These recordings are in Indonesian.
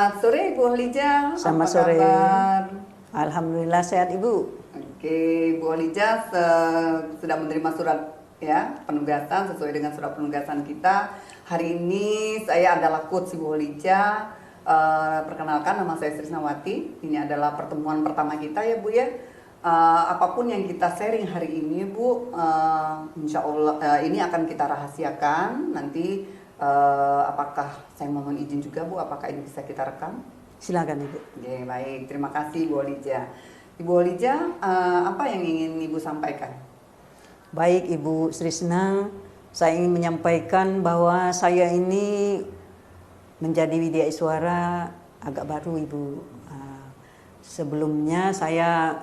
Selamat sore Ibu Holija. Selamat Apa sore. kabar? Alhamdulillah sehat Ibu. Oke, Ibu Holija sudah menerima surat ya penugasan sesuai dengan surat penugasan kita. Hari ini saya adalah coach Ibu Holija. Perkenalkan, nama saya Trisnawati. Ini adalah pertemuan pertama kita ya Bu ya. Apapun yang kita sharing hari ini Bu, insya Allah ini akan kita rahasiakan. Nanti apakah saya mohon izin juga Bu, apakah ini bisa kita rekam? Silakan Ibu. Oke, baik, terima kasih Ibu Holija. Ibu Holija, apa yang ingin Ibu sampaikan? Baik Ibu Srisna, saya ingin menyampaikan bahwa saya ini menjadi Widya Iswara agak baru Ibu. Sebelumnya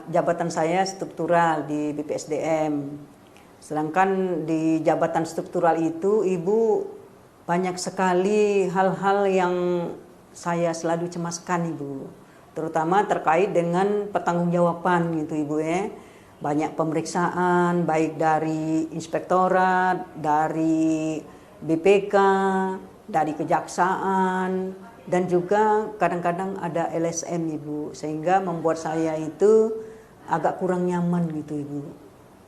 jabatan saya struktural di BPSDM. Sedangkan di jabatan struktural itu Ibu banyak sekali hal-hal yang saya selalu cemaskan Ibu. Terutama terkait dengan pertanggungjawaban gitu Ibu ya. Banyak pemeriksaan baik dari inspektorat, dari BPK, dari kejaksaan, dan juga kadang-kadang ada LSM Ibu, sehingga membuat saya itu agak kurang nyaman gitu Ibu.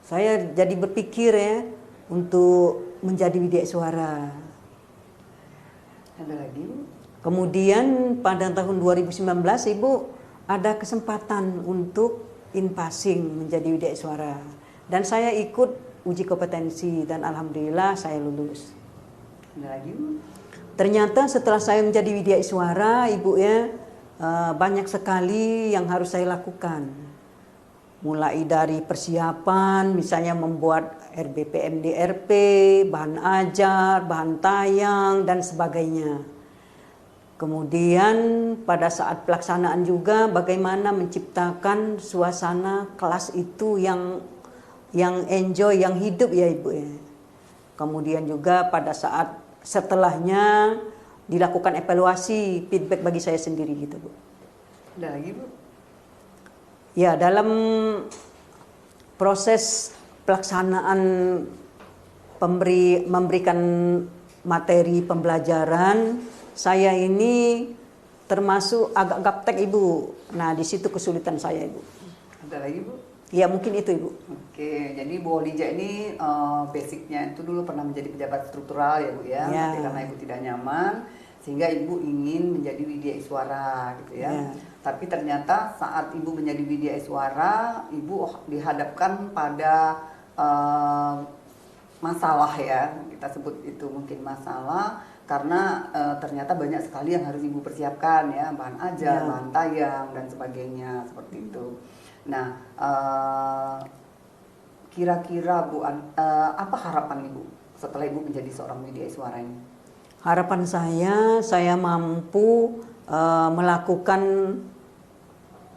Saya jadi berpikir ya untuk menjadi Widya Iswara. Ada lagi Bu? Kemudian pada tahun 2019 Ibu ada kesempatan untuk in-passing menjadi Widya Iswara. Dan saya ikut uji kompetensi dan alhamdulillah saya lulus. Ada lagi Bu? Ternyata setelah saya menjadi Widya Iswara Ibu ya, banyak sekali yang harus saya lakukan. Mulai dari persiapan, misalnya membuat RBPMDRP, bahan ajar, bahan tayang, dan sebagainya. Kemudian pada saat pelaksanaan juga bagaimana menciptakan suasana kelas itu yang enjoy, yang hidup ya Ibu ya. Kemudian juga pada saat setelahnya dilakukan evaluasi, feedback bagi saya sendiri gitu Bu. Ada lagi Bu? Ya, dalam proses pelaksanaan memberikan materi pembelajaran, saya ini termasuk agak gaptek Ibu. Nah, di situ kesulitan saya Ibu. Ada lagi Bu? Ya, mungkin itu Ibu. Oke, jadi Bu Holija ini basicnya itu dulu pernah menjadi pejabat struktural ya Bu ya. Ya. Tapi karena Ibu tidak nyaman, sehingga Ibu ingin menjadi Widya Iswara gitu ya. Ya. Tapi ternyata saat Ibu menjadi Widya Iswara, Ibu dihadapkan pada masalah ya, kita sebut itu mungkin masalah, karena ternyata banyak sekali yang harus Ibu persiapkan ya, bahan ajar, Ya. bahan tayang dan sebagainya seperti itu. Nah, kira-kira Bu, apa harapan Ibu setelah Ibu menjadi seorang Widya Iswara ini? Harapan saya mampu melakukan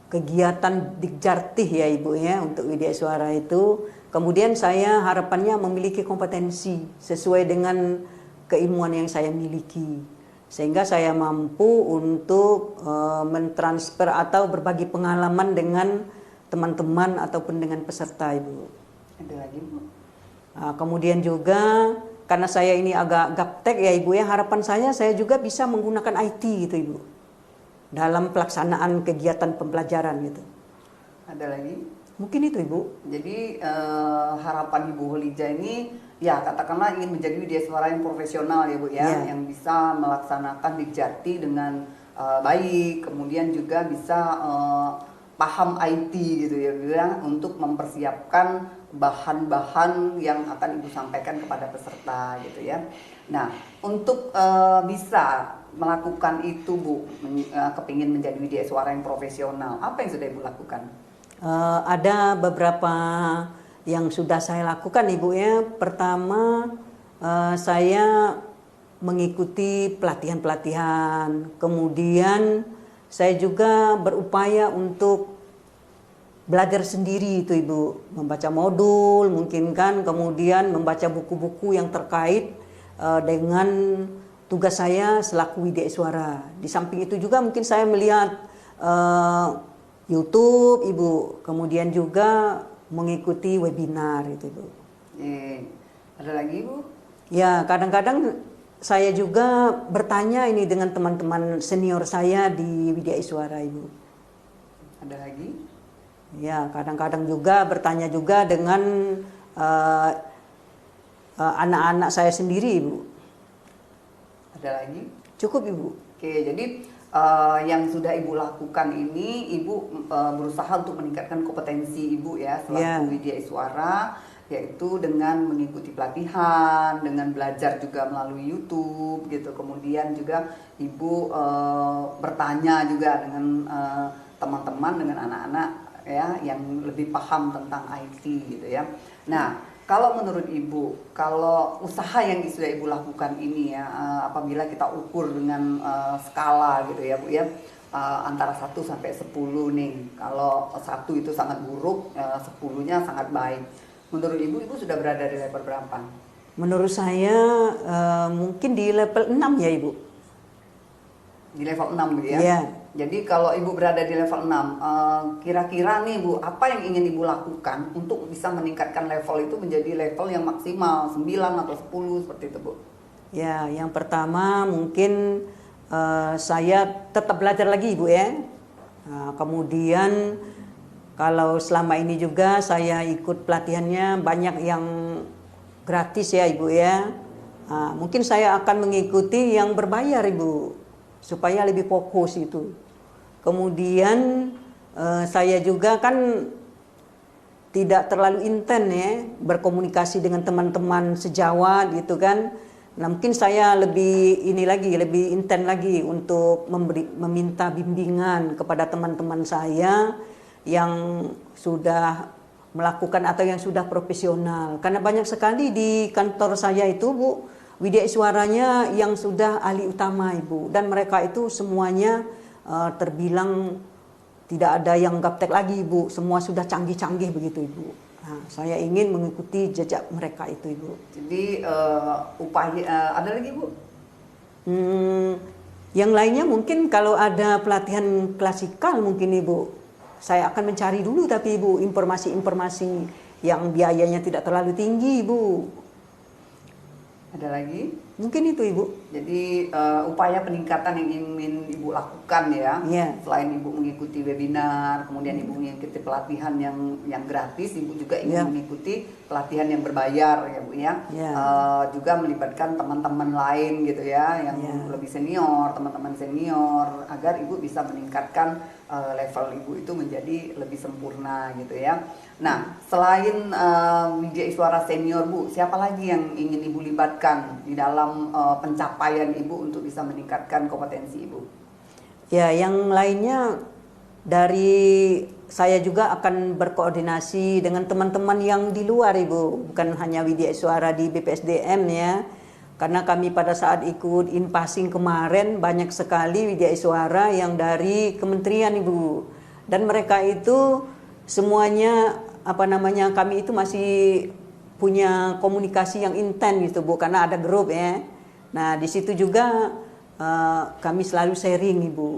kegiatan Dikjartih ya Ibu ya untuk Widya Iswara itu. Kemudian saya harapannya memiliki kompetensi sesuai dengan keilmuan yang saya miliki. Sehingga saya mampu untuk mentransfer atau berbagi pengalaman dengan teman-teman ataupun dengan peserta Ibu. Ada lagi Bu? Kemudian juga karena saya ini agak gaptek ya Ibu ya, harapan saya juga bisa menggunakan IT gitu Ibu dalam pelaksanaan kegiatan pembelajaran gitu. Ada lagi? Mungkin itu Ibu. Jadi harapan Ibu Holija ini ya katakanlah ingin menjadi Widya Iswara yang profesional ya Bu ya, Ya. yang bisa melaksanakan Dikjati dengan baik, kemudian juga bisa paham IT gitu ya Bu ya, untuk mempersiapkan bahan-bahan yang akan Ibu sampaikan kepada peserta gitu ya. Nah, untuk bisa melakukan itu Bu, kepingin menjadi Widya Iswara yang profesional, apa yang sudah Ibu lakukan? Ada beberapa yang sudah saya lakukan Ibu ya. Pertama, saya mengikuti pelatihan-pelatihan. Kemudian saya juga berupaya untuk belajar sendiri itu Ibu, membaca modul mungkin kan, kemudian membaca buku-buku yang terkait dengan tugas saya selaku Widya Iswara. Di samping itu juga mungkin saya melihat YouTube Ibu, kemudian juga mengikuti webinar itu Bu. Ada lagi Bu? Ya, kadang-kadang saya juga bertanya ini dengan teman-teman senior saya di Widya Iswara, Ibu. Ada lagi? Ya, kadang-kadang juga bertanya juga dengan anak-anak saya sendiri, Ibu. Ada lagi? Cukup, Ibu. Oke, jadi yang sudah Ibu lakukan ini, Ibu berusaha untuk meningkatkan kompetensi Ibu ya selaku Widya Iswara, yaitu dengan mengikuti pelatihan, dengan belajar juga melalui YouTube gitu. Kemudian juga Ibu bertanya juga dengan teman-teman, dengan anak-anak ya yang lebih paham tentang IT gitu ya. Nah, kalau menurut Ibu, kalau usaha yang sudah Ibu lakukan ini ya, apabila kita ukur dengan skala gitu ya Bu ya, antara 1 sampai 10 nih, kalau 1 itu sangat buruk, 10-nya sangat baik. Menurut Ibu, Ibu sudah berada di level berapa? Menurut saya mungkin di level 6 ya, Ibu. Di level 6 gitu ya? Iya. Jadi kalau Ibu berada di level 6, kira-kira nih Bu, apa yang ingin Ibu lakukan untuk bisa meningkatkan level itu menjadi level yang maksimal 9 atau 10 seperti itu Bu? Ya, yang pertama mungkin saya tetap belajar lagi Ibu ya. Nah, kemudian kalau selama ini juga saya ikut pelatihannya banyak yang gratis ya Ibu ya. Nah, mungkin saya akan mengikuti yang berbayar Ibu supaya lebih fokus itu. Kemudian saya juga kan tidak terlalu intens ya berkomunikasi dengan teman-teman sejawat gitu kan. Nah, mungkin saya lebih intens lagi untuk meminta bimbingan kepada teman-teman saya yang sudah melakukan atau yang sudah profesional. Karena banyak sekali di kantor saya itu Bu, Widya Iswaranya yang sudah ahli utama Ibu, dan mereka itu semuanya terbilang tidak ada yang gaptek lagi Ibu, semua sudah canggih-canggih begitu Ibu. Nah, saya ingin mengikuti jejak mereka itu Ibu. Jadi ada lagi Bu? Yang lainnya mungkin kalau ada pelatihan klasikal mungkin Ibu, saya akan mencari dulu tapi Ibu informasi-informasi yang biayanya tidak terlalu tinggi Ibu. Ada lagi? Mungkin itu Ibu. Jadi upaya peningkatan yang ingin Ibu lakukan ya, selain Ibu mengikuti webinar, kemudian Ibu mengikuti pelatihan yang gratis, Ibu juga ingin mengikuti pelatihan yang berbayar ya Bu ya. Juga melibatkan teman-teman lain gitu ya, yang lebih senior, teman-teman senior, agar Ibu bisa meningkatkan level Ibu itu menjadi lebih sempurna gitu ya. Nah, selain Widya Iswara senior Bu, siapa lagi yang ingin Ibu libatkan di dalam pencapaian Ibu untuk bisa meningkatkan kompetensi Ibu? Ya, yang lainnya dari saya juga akan berkoordinasi dengan teman-teman yang di luar Ibu, bukan hanya Widya Iswara di BPSDM ya. Karena kami pada saat ikut in-passing kemarin banyak sekali Widya Iswara yang dari kementerian Ibu. Dan mereka itu semuanya kami itu masih punya komunikasi yang intens gitu Bu, karena ada grup ya. Nah, di situ juga kami selalu sharing Ibu.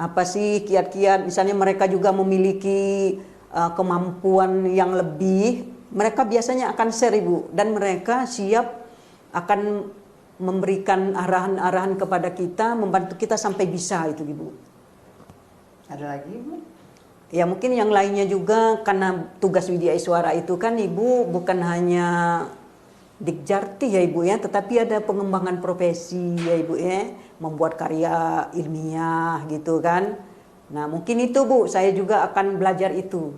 Apa sih kiat-kiat, misalnya mereka juga memiliki kemampuan yang lebih, mereka biasanya akan share Ibu, dan mereka siap akan memberikan arahan-arahan kepada kita, membantu kita sampai bisa itu Ibu. Ada lagi Bu? Ya mungkin yang lainnya juga, karena tugas Widya Iswara itu kan Ibu bukan hanya Dikjati ya Ibu ya, tetapi ada pengembangan profesi ya Ibu ya, membuat karya ilmiah gitu kan. Nah mungkin itu Bu, saya juga akan belajar itu.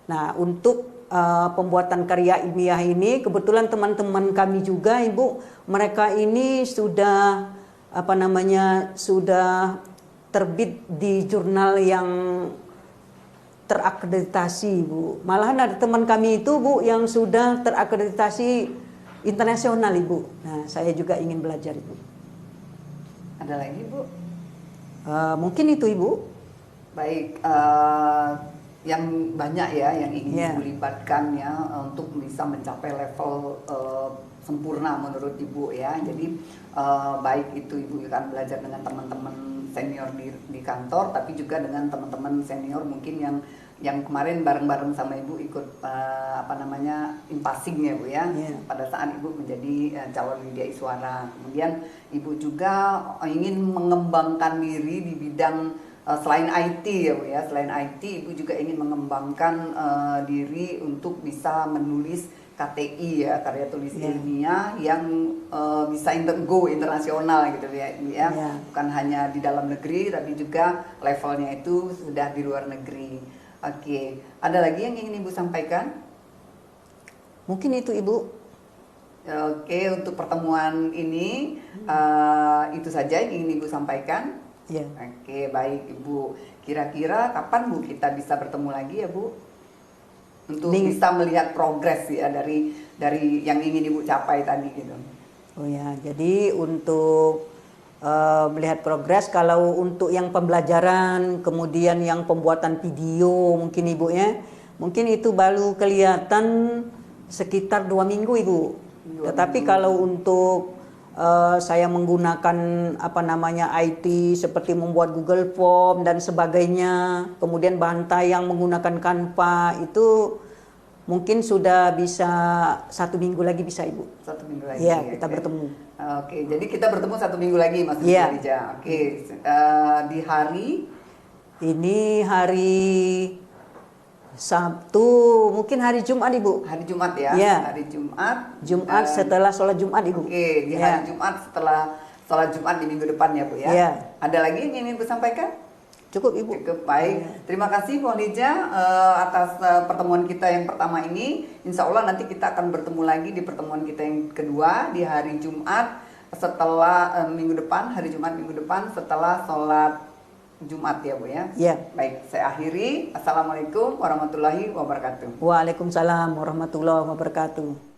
Nah untuk pembuatan karya ilmiah ini, kebetulan teman-teman kami juga Ibu, mereka ini sudah sudah terbit di jurnal yang terakreditasi Bu. Malahan ada teman kami itu Bu yang sudah terakreditasi internasional Ibu. Nah saya juga ingin belajar Ibu. Ada lagi Bu? Mungkin itu Ibu. Baik, yang banyak ya yang ingin Ibu libatkan ya untuk bisa mencapai level sempurna menurut Ibu ya. Jadi baik itu Ibu akan belajar dengan teman-teman senior di kantor, tapi juga dengan teman-teman senior mungkin yang yang kemarin bareng-bareng sama Ibu ikut impasing ya Bu ya. Iya. Pada saat Ibu menjadi calon media Iswara. Kemudian Ibu juga ingin mengembangkan diri di bidang selain IT ya Bu ya. Selain IT Ibu juga ingin mengembangkan diri untuk bisa menulis KTI ya, karya tulis ilmiah yang bisa go internasional gitu ya, Ibu ya. Bukan hanya di dalam negeri tapi juga levelnya itu sudah di luar negeri. Oke, ada lagi yang ingin Ibu sampaikan? Mungkin itu Ibu. Oke, untuk pertemuan ini itu saja yang ingin Ibu sampaikan. Ya. Oke, baik Ibu. Kira-kira kapan Bu kita bisa bertemu lagi ya Bu? Untuk bisa melihat progres ya dari yang ingin Ibu capai tadi gitu. Oh ya, jadi untuk melihat progres, kalau untuk yang pembelajaran, kemudian yang pembuatan video mungkin Ibu ya, mungkin itu baru kelihatan sekitar 2 minggu Ibu. Tetapi kalau untuk saya menggunakan IT seperti membuat Google Form dan sebagainya, kemudian bantai yang menggunakan Canva itu mungkin sudah bisa 1 minggu lagi bisa Ibu. 1 minggu lagi. Iya, kita bertemu. Oke, jadi kita bertemu 1 minggu lagi Mas Ija. Oke, di hari ini hari Sabtu, mungkin hari Jumat Ibu. Hari Jumat ya. Iya. Hari Jumat. Setelah sholat Jumat Ibu. Oke, di hari Jumat setelah sholat Jumat di minggu depan ya Bu ya. Iya. Ada lagi yang ingin Ibu sampaikan? Cukup Ibu. Cukup, baik. Terima kasih Bu Lija atas pertemuan kita yang pertama ini. Insya Allah nanti kita akan bertemu lagi di pertemuan kita yang kedua di hari Jumat setelah minggu depan, hari Jumat minggu depan setelah sholat Jumat ya Bu ya. Iya. Baik, saya akhiri. Assalamualaikum warahmatullahi wabarakatuh. Waalaikumsalam warahmatullahi wabarakatuh.